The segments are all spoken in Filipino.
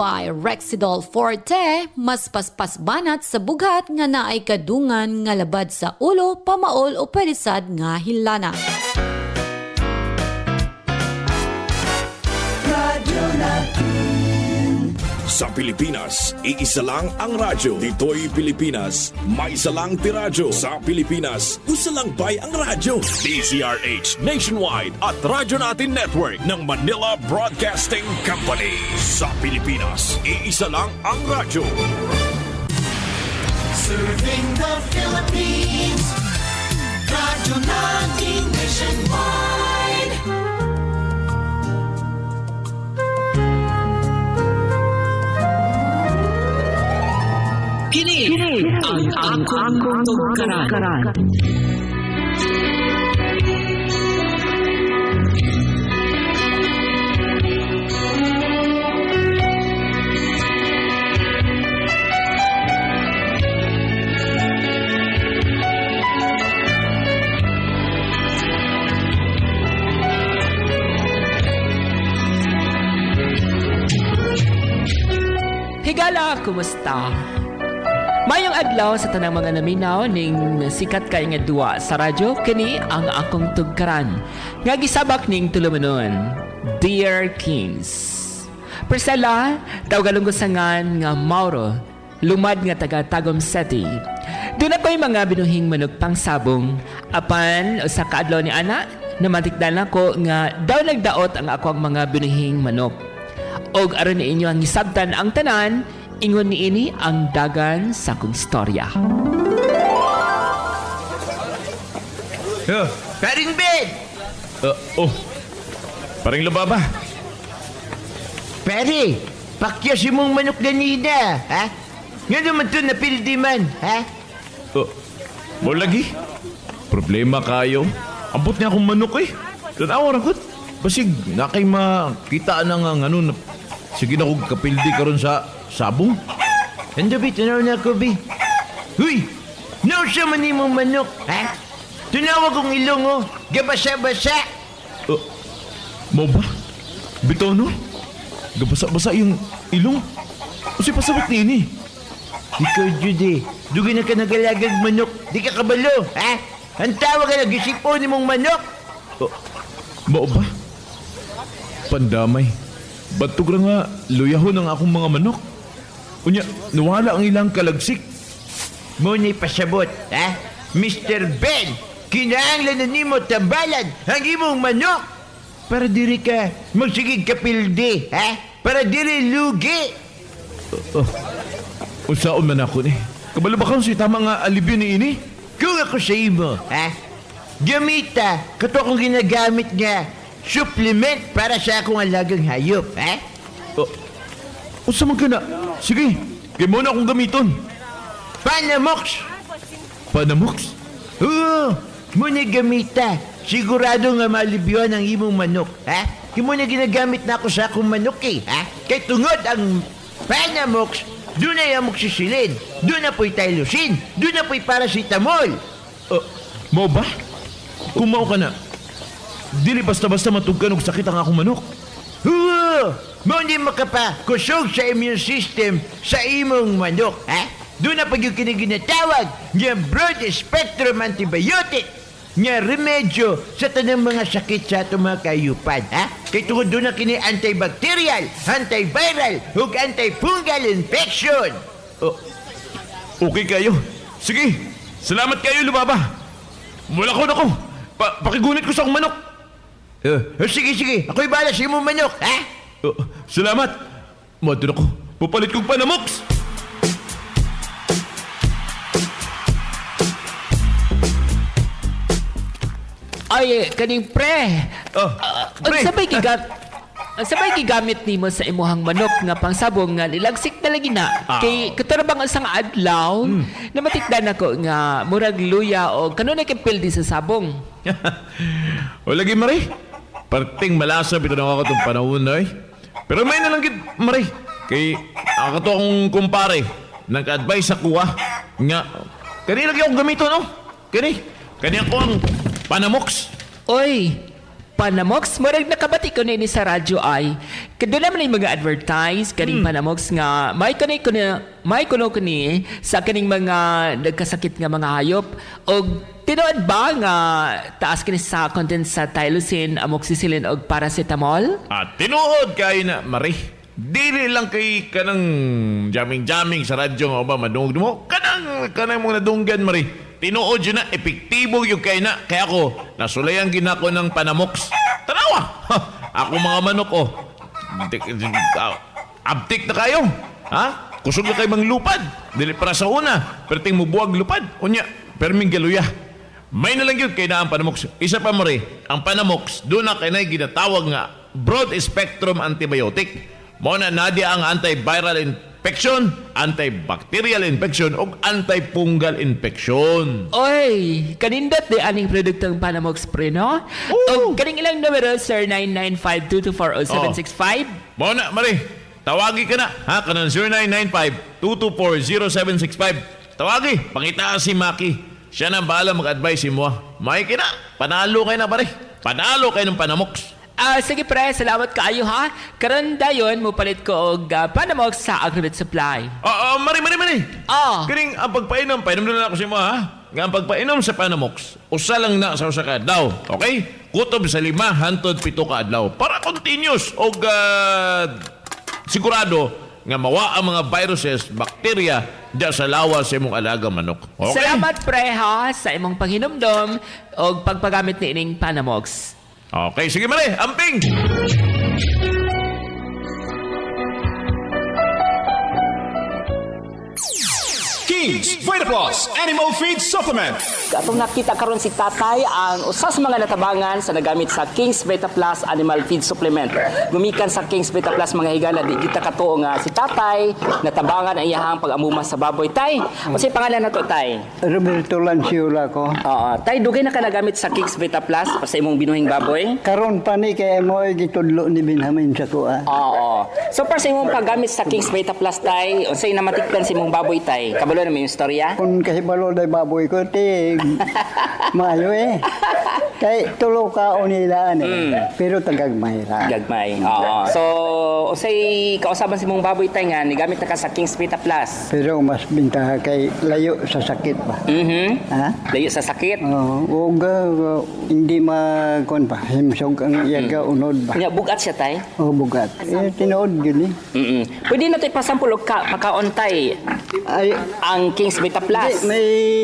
By Rexidol Forte, mas paspas banat sa bugat nga naay kadungan nga labad sa ulo, pamaol o perisad nga hilana. Sa Pilipinas, iisa lang ang radyo. Dito'y Pilipinas, may isa lang tiradyo. Sa Pilipinas, usa lang bay ang radyo. DZRH Nationwide at Radyo Natin Network ng Manila Broadcasting Company. Sa Pilipinas, iisa lang ang radyo. Serving the Philippines, Radyo Natin Nationwide. Kini ang akong tugkaran. Higala, kumusta? Mayong adlaw sa tanang mga naminaw ning sikat kay nga duwa sa radyo kini ang akong tugkaran nga gisabak ning tulumanon, Dear Kings. Persela tawgalunggosangan nga Mauro, lumad nga taga Tagum City. Doon ako'y mga binuhing manok pang sabong apan sa kaadlaw ni ana namatikdan ako nga daw nagdaot ang akong mga binuhing manok. Og aron ni inyo ang gisabtan ang tanan, ingon ni ini ang dagan sa kong istorya. Paring Ben! Paring Lubaba. Pare, pakyasin mong manok ganina, ha? Nga naman to napildi man, ha? Mo lagi. Problema kayo. Ambot niya akong manok eh. Tanawa rakot. Basig, nakay makita na nga ano. Sige na kong kapildi karon sa sabong. Ando bi, tanaw na ako bi. Huy! Nausa man ni mong manok, ha? Tunawag kong ilong, oh. Gabasa-basa. Mo ba? Bitaw no? Gabasa-basa yung ilong. Kasi pasabot ni ini. Ikaw, Judy. Dugi na ka nagalagag manok. Di ka kabalo, ha? Ang tawag ka nag-isipo ni mong manok. Mo ba? Pandamay. Batog ra nga luyahon ang akong mga manok. Unya, nawala ang ilang kalagsik. Muna'y pasabot, ha? Mr. Ben, kinahanglan na nimo tambalan ang imong manok. Para diri ka magsigig kapildi, ha? Para diri lugi. Unsaon man ako ni? Kabalo ba kang si tama nga alibyo ni ini? Kung ako sa imo, ha? Gamita, kato akong ginagamit nga supplement para sa akong alagang hayop, ha? Unsa man kana? Sige, kay mo na akong gamiton. Panamox! Panamox? Oo, muna gamita. Sigurado nga malibyon ang imong manok, ha? Kaya muna ginagamit na ako sa akong manok, eh, ha? Kaya tungod ang Panamox, doon na yung amoxicillin, doon na po'y tylosin, doon na po'y paracetamol. Mo ba? Kung mao ka na, dili basta-basta matugkan og sakit ang akong manok. Oo, mo hindi makapakusog sa immune system sa imong manok, ha? Doon na pag yung kiniginatawag nga broad spectrum antibiotic nga remedyo sa tanang mga sakit sa itong mga kayupan, ha? Kaya tungod doon na kini antibacterial, antiviral, ug antifungal infection. Okay kayo. Sige, salamat kayo, Lubaba. Mula ko na ko. Pakigunit ko sa akong manok. Sige, ako'y bahala sa imong manok, ha? Salamat. Madun ako. Pupalit kong Panamox. Ay, kaning pre. Pre. Sabay gigamit nimo sa imuhang manok nga pangsabong nga lilagsik na lagi na. Kay katarabang ang nga adlaw na matikdan ako nga murag luya o kanunay kay pildi sa sabong. O lagi, Marie. Parting malasa bito na ako itong panahon na eh. Pero may nalanggit, Marie. Kay ako to akong kumpare. Nag-advise ako nga. Kani lagi akong gamito, no? Kani ako ang Panamox. Oy, Panamox, murag nakabati ko nini sa radyo ay Kadula man yung mga advertise kaning panamox nga may kuno kani sa kaning mga nagkasakit nga mga hayop o tinuod ba nga taas kini sa content sa tylosin, amoxicillin o paracetamol? At tinuod kay na, Mari. Dili lang kay kanang jamming-jamming sa radyo nga ba madungog mo. Kanang mga nadunggan, Mari. Tinuod yun na, epektibo yung kay na. Kaya ako, nasulayan ginako ng panamox. Tanawa! Ako mga manok, oh. Abtik na kayo. Ha? Kusog na kayo mang lupad. Dili para sa una. Perting mubuwag lupad. Unya, perming galuya. May na lang yun kay na ang panamox. Isa pa, Mari, ang panamox, doon na kay na ginatawag nga broad spectrum antibiotic. Mo na nadia ang antiviral infection, antibacterial infection, o antifungal infection. Oy, kanindot di aning produktong Panamox Pre, no? O kaning ilang numero, sir, 995-224-0765. Mo na, Mari, tawagi ka na. Ha, kanang 0995-224-0765. Tawagi, pangita si Maki. Siya nang bahala mag-advise mo. May kina, panalo kayo na, Mari. Panalo kayo ng Panamox. Sige pre, salamat kaayo ha. Karon dayon mo palit ko og Panamox sa Agribit Supply. Mari. Ah. Kining ang pagpainom, painom na ako si mo, ha? Nga ang pagpainom sa Panamox, usa lang na sa usa ka adlaw. Okay? Kutob sa 5 hangtod 7 ka adlaw. Para continuous og sigurado nga mawa ang mga viruses, bakterya diya sa lawas sa imong alaga manok. Okay? Salamat pre ha sa imong panghinumdom og pagpagamit ni ining Panamox. Okay, sige Mari, amping! Kings Vitaplus Animal Feed Supplement. Atong nakita karon si Tatay ang usas mga natabangan sa nagamit sa King's Beta Plus Animal Feed Supplement. Gumikan sa King's Beta Plus mga higala di kita katuo nga si Tatay natabangan ang iyahang pag-amuma sa baboy. Tay, kasi pangalan nato Tay? Roberto Lanciula ko. Oo, Tay dugay na ka nagamit sa King's Beta Plus para sa imong binuhing baboy? Karon pa ni kay mo gitudlo ni Benjamin sa kuha. Oo. So para sa imong paggamit sa King's Beta Plus Tay, unsay namatikdan sa imong baboy Tay? Kabalo na may istorya? Kung kahibalo day baboy ko tig maayo kay tulo ka unilaan pero tagag mahira. Gagmay. Oo. So, usay kausaban si mong baboy Tay nga nigamit na ka sa King's Beta Plus. Pero mas bintaha kay layo sa sakit ba. Ha? Layo sa sakit. Ug hindi makon pa himsog ang iyaga unod ba. Nya bugat siya Tay. Bugat. Tinuod gyud ni. Pwede na tayo pasampol og makaon Tay Ay ang King's Beta Plus. may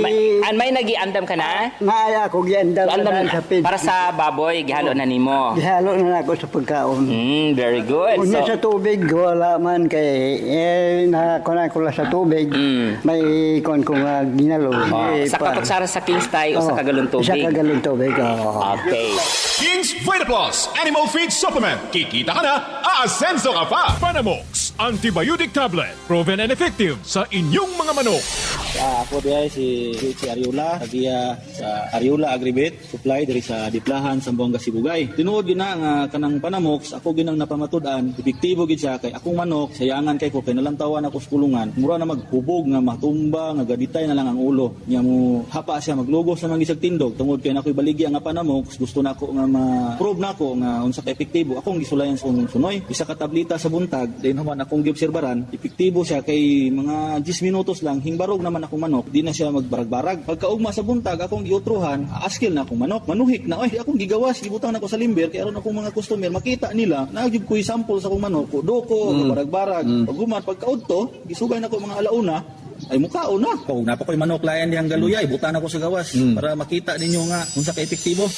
May nagiandam ka na? maaya ko giandam Andam sa pid. para sa baboy gihalo na nimo. Gihalo na ako sa pagkaon. Very good. Unya So, sa tubig, wala man kay nakakuna ko lang sa tubig. May kon ko nga ginalo. sa katuksara sa King's Tay o sa kagalon tubig. Sa kagalon tubig. Okay. Kings Vitaplus Animal Feed Supplement. Kikita ka na, aasenso ka pa. Panamox Antibiotic Tablet. Proven and effective sa inyong mga manok. Ako diay si Ariola, tagiya sa Ariola Agribit, supply diri sa Diplahan, Zamboanga, Sibugay. Tinuod gyud na nga kanang Panamox, ako ginang napamatud-an, epektibo gid siya kay akong manok, sayangan kay ko kay nalantawan ako sa kulungan. Mura na maghubog nga matumba, nga gaditay na lang ang ulo. Nya mo hapa siya maglugos sa mga isag tindog tungod kay nakoy baligya nga Panamox, gusto nako nga ma-prove nako nga unsa ka epektibo. Akong gisulayan sa sunoy, isa ka tableta sa buntag, din naman akong giobserbaran, epektibo siya kay mga 10 minutos lang hingbarog naman akong manok, di na siya magbarag-barag. Pagkaugma sa buntag, akong giutruhan, aaskil na akong manok. Manuhik na, ay, akong gigawas, gibutang na ko sa limber, kaya aron akong mga customer, makita nila, naagib ko'y sample sa akong manok, doko, barag-barag. Pag pagkaudto, gisugay na ko mga alauna, ay mukhaon na. Kung napakoy manok layan diyang galuyay, butan ako sa gawas para makita ninyo nga kung sa ka-epektibo.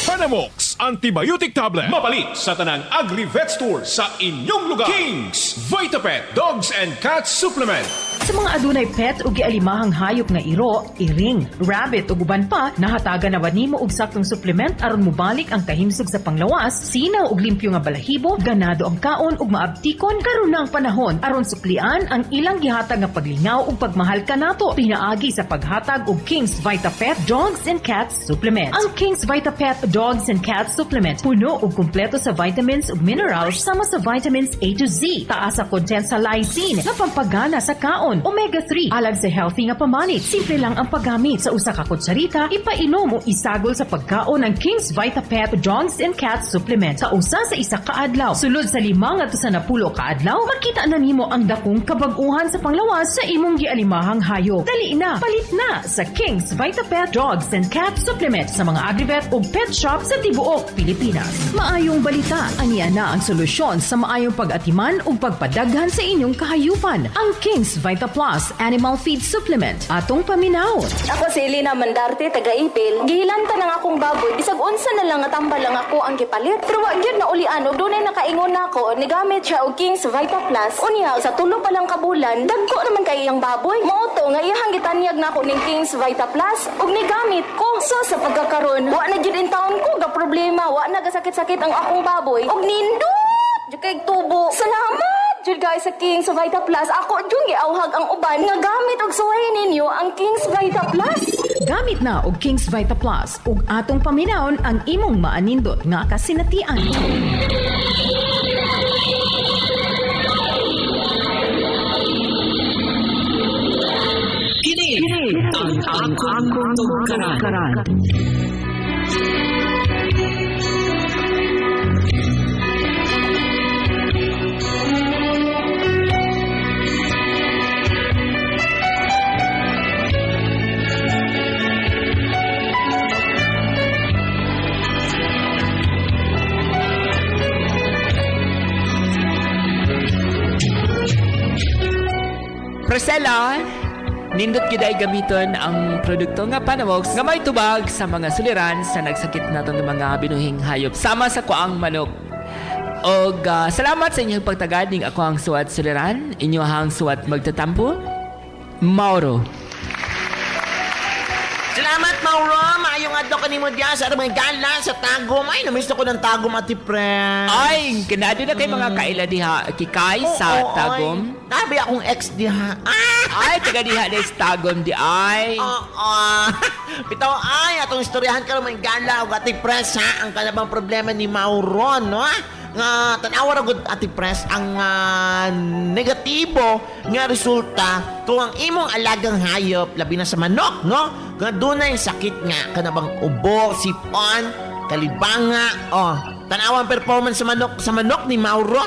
Panamox Antibiotic Tablet. Mapalit sa tanang Agri-Vet Store sa inyong lugar. Kings Vitapet Dogs and Cats Supplement. Sa mga adunay pet o gialimahang hayop nga iro, iring, rabbit o guban pa, nahatagan na ba nimo og saktong supplement aron mobalik ang kahimsog sa panglawas, sinaw og limpyo nga balahibo, ganado ang kaon ug maabtikon karon na ang panahon aron suklian ang ilang gihatag nga paglingaw ug pagmahal kanato pinaagi sa paghatag og King's Vitapet Dogs and Cats Supplement. Ang King's Vitapet Dogs and Cats Supplement puno ug kumpleto sa vitamins ug minerals sama sa vitamins A to Z, taas sa content sa lysine na pampagana sa kaon, iron, omega-3, alag sa healthy nga pamanit. Simple lang ang paggamit. Sa usa ka kutsarita, ipainom o isagol sa pagkaon ng King's VitaPet Dogs and Cats Supplement. Sa usa sa isa ka adlaw, sulod sa 5 ngadto sa 10 ka adlaw, makita na nimo ang dakong kabag-uhan sa panglawas sa imong gialimahang hayop. Dali na, palit na sa King's VitaPet Dogs and Cats Supplement sa mga agrivet o pet shop sa tibuok Pilipinas. Maayong balita, aniya na ang solusyon sa maayong pag-atiman o pagpadaghan sa inyong kahayupan. Ang King's Vita Plus Animal Feed Supplement. Atong paminaw. Ako si Elena Mandarte, taga-Ipil. Gihilanta ng akong baboy. Bisag unsa na lang nga tambal lang ako ang gipalit. Pero wag gyud na ulian og dunay nakaingon nako ni gamit siya og King's Vita Plus. Unya sa tulo pa lang ka bulan, dagko naman kay iyang baboy. Mao to nga iyang gitanyag nako ning King's Vita Plus ug ni gamit ko. So sa pagkakaron, wa na gyud in taon ko ga problema, wa na gasakit-sakit ang akong baboy. Og nindot jud kay tubo. Salamat jud guys sa King's Vita Plus. Ako jud giawhag ang uban nga gamit og suwayin ninyo ang King's Vita Plus. Gamit na og King's Vita Plus ug atong paminawon ang imong maanindot nga kasinatian. Kini ang akong tugkaran. Priscilla, nindot gyud ay gamiton ang produkto nga Panamox nga may tubag sa mga suliran sa nagsakit naton ng mga binuhing hayop sama sa kuang manok. Og salamat sa inyong pagtagad ning ako ang suwat suliran, inyo hang suwat magtatampo. Mauro. Salamat, Mauro. Maayong adlaw kanimo diya sa mga gala sa Tagum. Ay, namiss ko ng Tagum, Ate Pres. Ay, kanado na kay mga kaila diha kikay sa Tagum. Nabi akong ex diha. Ay, taga diha na sa Tagum di ay. Bitaw ay, atong istoryahan ka ng mga gala o Ate Pres ha. Ang kalabang problema ni Mauro, no? Nga tanawa ra gud Ate Pres ang negatibo nga resulta kung ang imong alagang hayop labi na sa manok, no? Nga dunay sakit nga kanabang ubo, sipon, kalibanga, tanawa ang performance sa manok ni Mauro.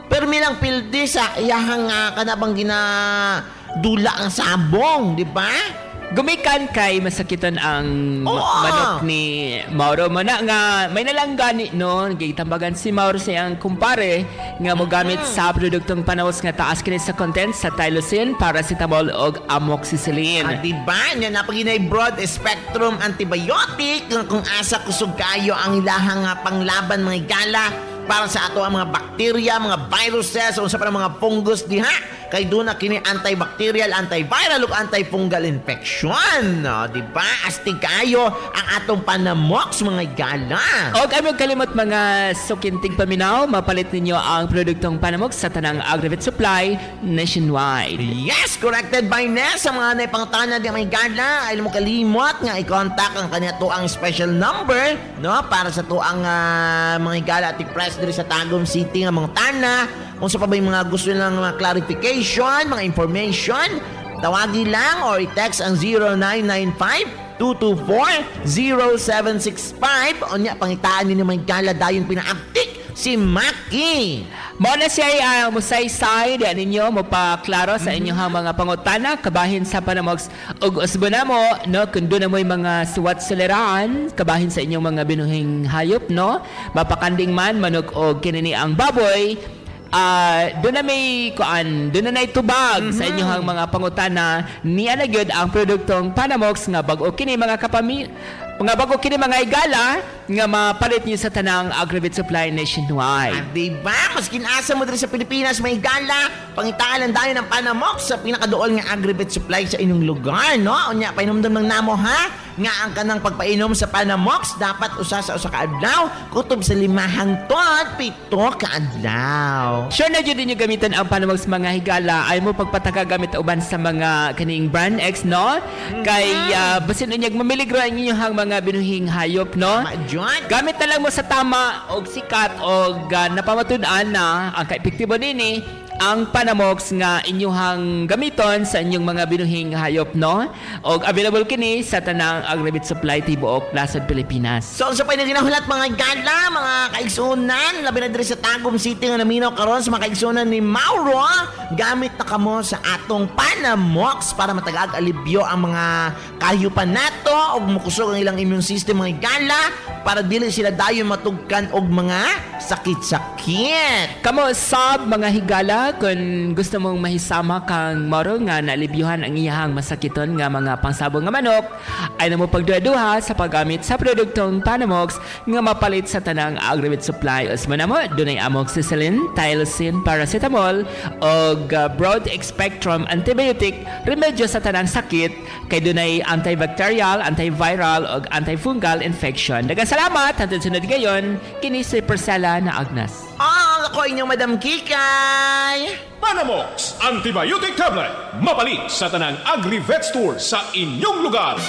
Pero milang pildi sa iyahang kanabang ginadula ang sabong, di ba? Gumikan kay masakitan ang manok ni Mauro. Mana nga may nalanggani no, gitambagan si Mauro sa iyang kumpare nga mogamit sa produktong Panamox nga taas kini sa content sa tylosin, paracetamol ug amoxicillin. Diba? Yan na paginay broad spectrum antibiotic nga kung asa kusog kayo ang ilahang panglaban mga gala para sa ato ang mga bakterya, mga viruses o sa mga fungus diha. Kay doon na kini antibacterial, antiviral ug antifungal infection. No, di ba? Astig kayo ang atong Panamox mga gala. Og among kalimot mga sukintig paminaw, mapalit ninyo ang produktong Panamox sa tanang Agrivet Supply nationwide. Yes, corrected by Ness. Sa mga naipangtana di mga gala, ay mo kalimot nga i-contact ang kanya to ang special number, no? Para sa to ang mga gala at i-press diri sa Tagum City nga mga tana. Kung sa pa ba yung mga gusto nilang mga clarification, mga information, tawagin lang or i-text ang 0995-224-0765. O niya, pangitaan ninyo mga gala dayon pinaaktik si Maki. Mao na siya musaysay di ninyo mopaklaro sa inyong mga pangutana kabahin sa Panamox ug usbo na mo no kun do na mo'y mga suwat suliran kabahin sa inyong mga binuhing hayop no mapakanding man manok og kinini ang baboy. Doon na may doon na naitubag sa inyong mga pangutana niya na gyud ang produktong Panamox nga bag-o kini mga bago kini mga igala nga mapalit niyo sa tanang Agrivet Supply nationwide. Diba? Mas kinasa mo dito sa Pilipinas may igala, pangitalan dayon ng Panamox sa pinakaduol nga Agrivet Supply sa inyong lugar, no? Unya, painomdom ng namo ha? Nga ang kanang pagpainom sa Panamox dapat usa sa ka adlaw, kutob sa 5 hangtod 7 ka adlaw. Sure na dyan din yung gamitan ang Panamox mga higala ay mo pagpataka gamit uban sa mga kaning brand X, no? Kay basin unyag mamiligro ang inyong mga binuhing hayop, no? Gamit na lang mo sa tama og sikat og napamatud-an na ang kaepektibo nini ang Panamox nga inyuhang gamiton sa inyong mga binuhing hayop, no? O available kini sa tanang Agribit Supply tibuok Plaza Pilipinas. So sa pinaginahulat mga gala, mga kaigsunan, labi na diri sa Tagum City nga naminaw karon sa mga kaigsunan ni Mauro, gamit na kamo sa atong Panamox para matagag alibyo ang mga kahiyupan nato og mukusog ang ilang immune system mga gala para dili sila dayon matugkan og mga sakit-sakit. Kamo sab mga higala kung gusto mong mahisama kang Mauro nga naalibyuhan ang iyahang masakiton nga mga pangsabong nga manok, ay namo pagduha-duha sa paggamit sa produktong Panamox nga mapalit sa tanang Agribit Supply. Usman namo dunay amoxicillin, tylosin, paracetamol og broad spectrum antibiotic remedyo sa tanang sakit kay dunay antibacterial, antiviral og antifungal infection. Daghang salamat hangtod sunod gayon kini si Persela na Agnas. Ako inyong Madam Kikay. Panamox Antibiotic Tablet. Mapalit sa tanang Agri-Vet Store sa inyong lugar.